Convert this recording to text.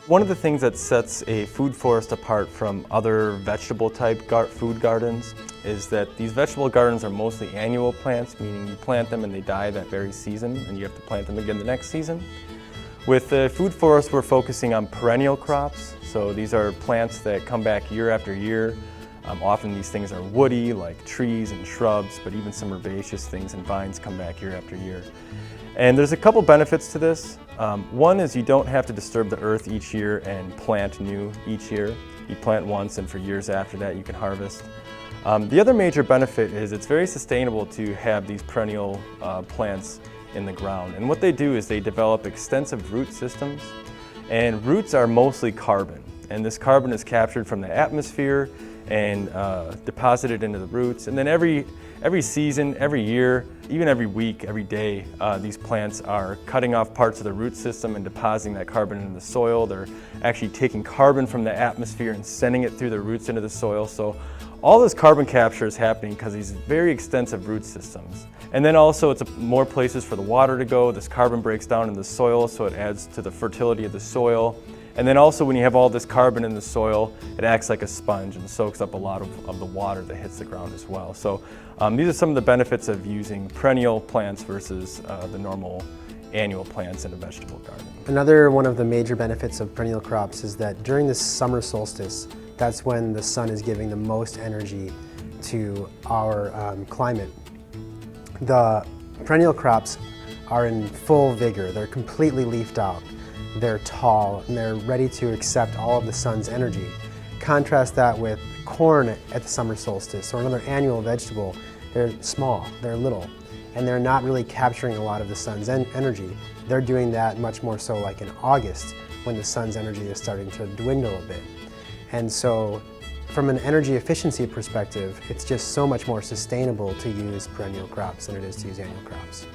One of the things that sets a food forest apart from other vegetable type food gardens is that these vegetable gardens are mostly annual plants, meaning you plant them and they die that very season and you have to plant them again the next season. With the food forest, we're focusing on perennial crops. So these are plants that come back year after year. Often these things are woody, like trees and shrubs, but even some herbaceous things and vines come back year after year. And there's a couple benefits to this. One is you don't have to disturb the earth each year and plant new each year. You plant once and for years after that you can harvest. The other major benefit is it's very sustainable to have these perennial plants in the ground. And what they do is they develop extensive root systems. And roots are mostly carbon. And this carbon is captured from the atmosphere and deposited into the roots. And then every season, every year, even every week, every day, these plants are cutting off parts of the root system and depositing that carbon into the soil. They're actually taking carbon from the atmosphere and sending it through the roots into the soil. So all this carbon capture is happening because these very extensive root systems. And then also it's more places for the water to go. This carbon breaks down in the soil, so it adds to the fertility of the soil. And then also when you have all this carbon in the soil, it acts like a sponge and soaks up a lot of the water that hits the ground as well. So these are some of the benefits of using perennial plants versus the normal annual plants in a vegetable garden. Another one of the major benefits of perennial crops is that during the summer solstice, that's when the sun is giving the most energy to our climate. The perennial crops are in full vigor. They're completely leafed out. They're tall and they're ready to accept all of the sun's energy. Contrast that with corn at the summer solstice or another annual vegetable. They're small, they're little, and they're not really capturing a lot of the sun's energy. They're doing that much more so like in August when the sun's energy is starting to dwindle a bit. And so from an energy efficiency perspective, it's just so much more sustainable to use perennial crops than it is to use annual crops.